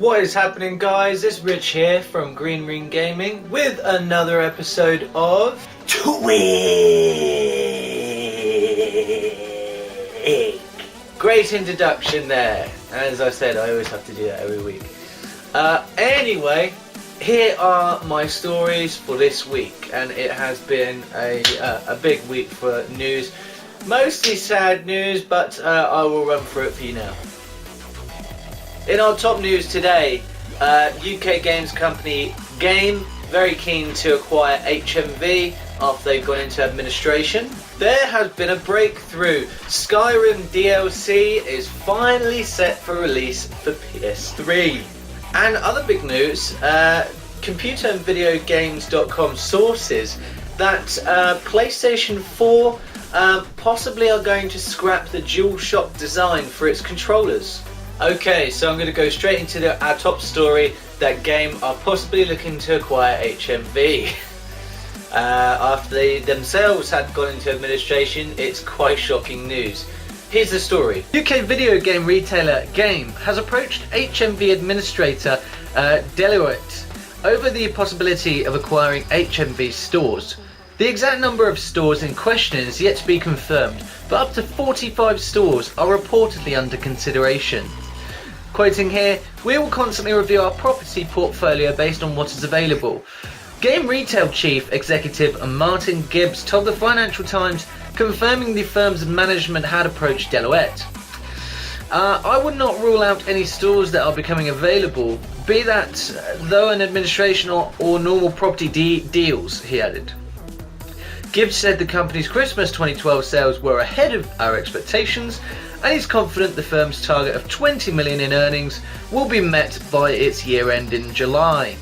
What is happening, guys? It's Rich here from Green Ring Gaming with another episode of TWIG. Great introduction there. As I said, I always have to do that every week. Anyway, here are my stories for this week, and it has been a big week for news. Mostly sad news, but I will run through it for you now. In our top news today, UK games company Game very keen to acquire HMV after they've gone into administration. There has been a breakthrough. Skyrim DLC is finally set for release for PS3. And other big news, computer and video games.com sources that PlayStation 4 possibly are going to scrap the DualShock design for its controllers. Okay, so I'm going to go straight into our top story, that Game are possibly looking to acquire HMV. After they themselves had gone into administration, it's quite shocking news. Here's the story. UK video game retailer Game has approached HMV administrator Deloitte over the possibility of acquiring HMV stores. The exact number of stores in question is yet to be confirmed, but up to 45 stores are reportedly under consideration. Quoting here, "We will constantly review our property portfolio based on what is available." Game Retail Chief Executive Martin Gibbs told the Financial Times, confirming the firm's management had approached Deloitte. "I would not rule out any stores that are becoming available, be that though an administration or normal property deals," he added. Gibbs said the company's Christmas 2012 sales were ahead of our expectations, and he's confident the firm's target of 20 million in earnings will be met by its year end in July.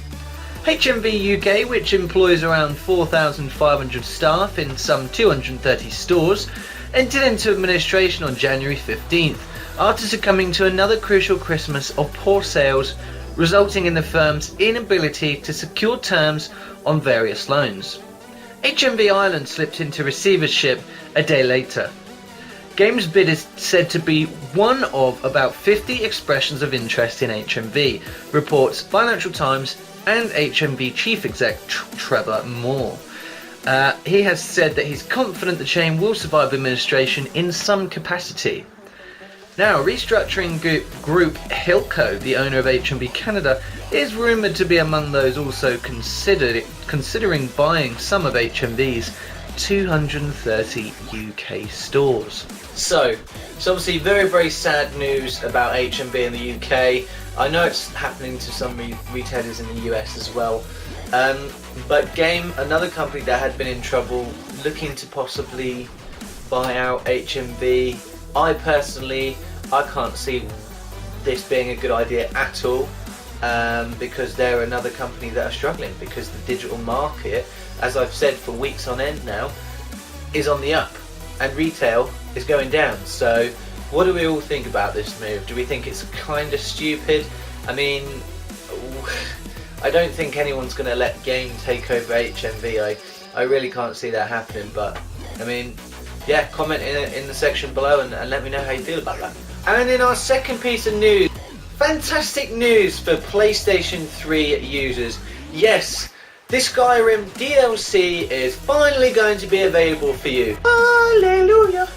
HMV UK, which employs around 4,500 staff in some 230 stores, entered into administration on January 15th after succumbing to another crucial Christmas of poor sales, resulting in the firm's inability to secure terms on various loans. HMV Ireland slipped into receivership a day later. Game's bid is said to be one of about 50 expressions of interest in HMV, reports Financial Times and HMV Chief Exec Trevor Moore. He has said that he's confident the chain will survive administration in some capacity. Now, restructuring group Hilco, the owner of HMV Canada, is rumoured to be among those also considering buying some of HMV's 230 UK stores. So, it's obviously very, very sad news about HMV in the UK. I know it's happening to some retailers in the US as well. But Game, another company that had been in trouble, looking to possibly buy out HMV. I can't see this being a good idea at all, because they're another company that are struggling, because the digital market, as I've said for weeks on end now, is on the up and retail is going down. So what do we all think about this move? Do we think it's kind of stupid? I mean, I don't think anyone's going to let Game take over HMV. I really can't see that happening, but I mean, yeah, comment in the section below and let me know how you feel about that. And in our second piece of news, fantastic news for PlayStation 3 users. Yes, this Skyrim DLC is finally going to be available for you. Hallelujah!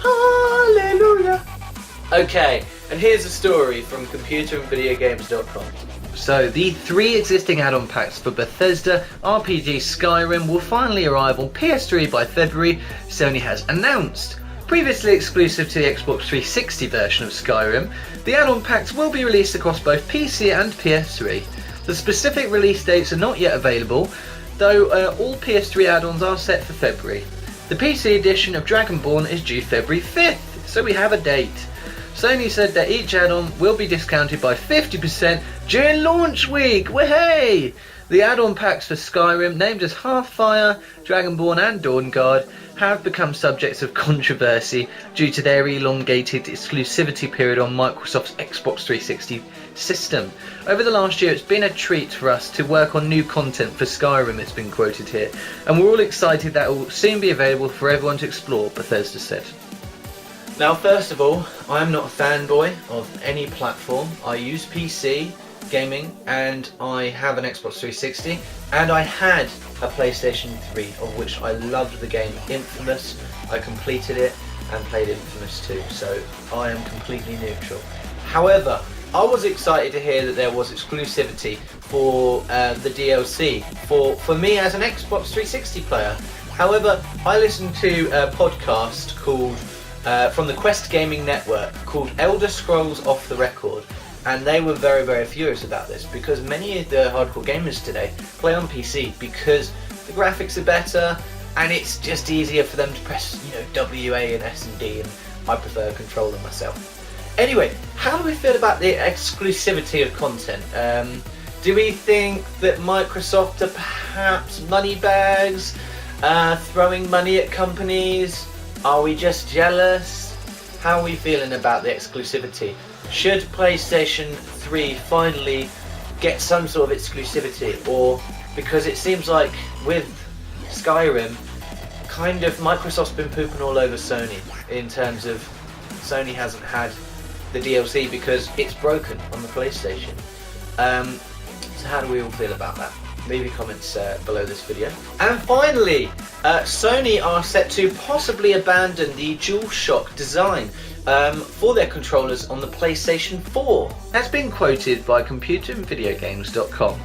Hallelujah! Okay, and here's a story from computerandvideogames.com. So, the 3 existing add-on packs for Bethesda RPG Skyrim will finally arrive on PS3 by February, Sony has announced. Previously exclusive to the Xbox 360 version of Skyrim, the add-on packs will be released across both PC and PS3. The specific release dates are not yet available, though all PS3 add-ons are set for February. The PC edition of Dragonborn is due February 5th, so we have a date. Sony said that each add-on will be discounted by 50% during launch week. Wahey! The add-on packs for Skyrim, named as Hearthfire, Dragonborn and Dawnguard, have become subjects of controversy due to their elongated exclusivity period on Microsoft's Xbox 360 system. Over the last year, it's been a treat for us to work on new content for Skyrim, it's been quoted here, and we're all excited that it will soon be available for everyone to explore, Bethesda said. Now, first of all, I'm not a fanboy of any platform. I use PC, gaming, and I have an Xbox 360, and I had a PlayStation 3, of which I loved the game Infamous. I completed it and played Infamous 2, so I am completely neutral. However, I was excited to hear that there was exclusivity for the DLC for me as an Xbox 360 player. However, I listened to a podcast called from the Quest Gaming Network called Elder Scrolls Off the Record, and they were very, very furious about this because many of the hardcore gamers today play on PC because the graphics are better and it's just easier for them to press, WA and S and D, and I prefer a controller myself. Anyway, how do we feel about the exclusivity of content? Do we think that Microsoft are perhaps money bags, throwing money at companies? Are we just jealous? How are we feeling about the exclusivity? Should PlayStation 3 finally get some sort of exclusivity? Or, because it seems like with Skyrim, kind of Microsoft's been pooping all over Sony in terms of Sony hasn't had the DLC because it's broken on the PlayStation. So how do we all feel about that? Leave your comments below this video. And finally, Sony are set to possibly abandon the DualShock design for their controllers on the PlayStation 4. That's been quoted by computerandvideogames.com.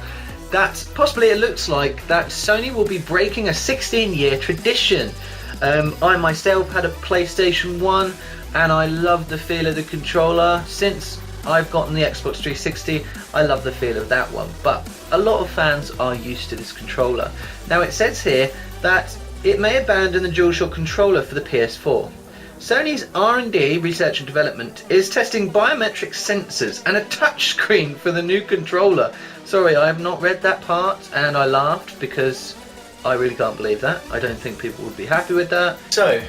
That possibly it looks like that Sony will be breaking a 16-year tradition. I myself had a PlayStation 1 and I love the feel of the controller. Since I've gotten the Xbox 360, I love the feel of that one, but a lot of fans are used to this controller. Now it says here that it may abandon the DualShock controller for the PS4. Sony's R&D, research and development, is testing biometric sensors and a touchscreen for the new controller. Sorry, I have not read that part, and I laughed because I really can't believe that. I don't think people would be happy with that. So,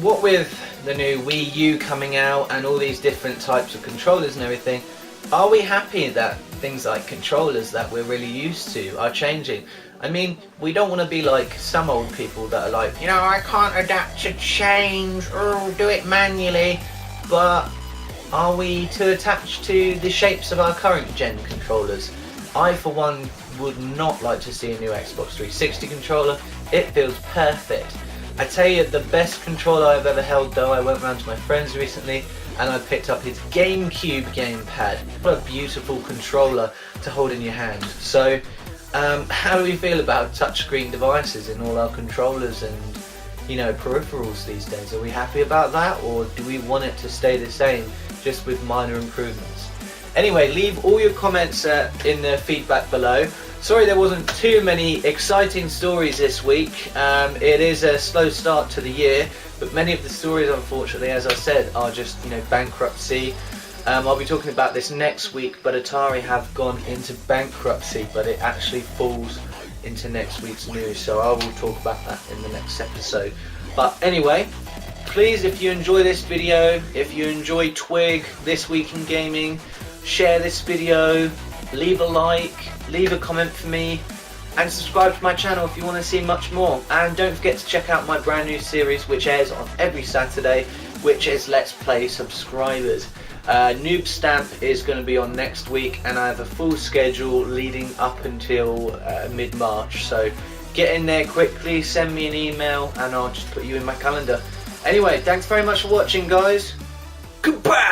what with the new Wii U coming out and all these different types of controllers and everything, are we happy that things like controllers that we're really used to are changing? I mean, we don't want to be like some old people that are like, I can't adapt to change, do it manually. But are we too attached to the shapes of our current gen controllers? I, for one, would not like to see a new Xbox 360 controller. It feels perfect. I tell you, the best controller I've ever held though, I went round to my friend's recently and I picked up his GameCube gamepad. What a beautiful controller to hold in your hand. So, how do we feel about touchscreen devices in all our controllers and, peripherals these days? Are we happy about that, or do we want it to stay the same, just with minor improvements? Anyway, leave all your comments in the feedback below. Sorry there wasn't too many exciting stories this week. It is a slow start to the year, but many of the stories, unfortunately, as I said, are just, bankruptcy. I'll be talking about this next week, but Atari have gone into bankruptcy, but it actually falls into next week's news, so I will talk about that in the next episode. But anyway, please, if you enjoy this video, if you enjoy TWIG, This Week in Gaming, share this video, leave a like, leave a comment for me, and subscribe to my channel if you want to see much more. And don't forget to check out my brand new series which airs on every Saturday, which is Let's Play Subscribers. Noob Stamp is going to be on next week, and I have a full schedule leading up until mid-March, so get in there quickly, send me an email and I'll just put you in my calendar. Anyway, thanks very much for watching, guys. Goodbye!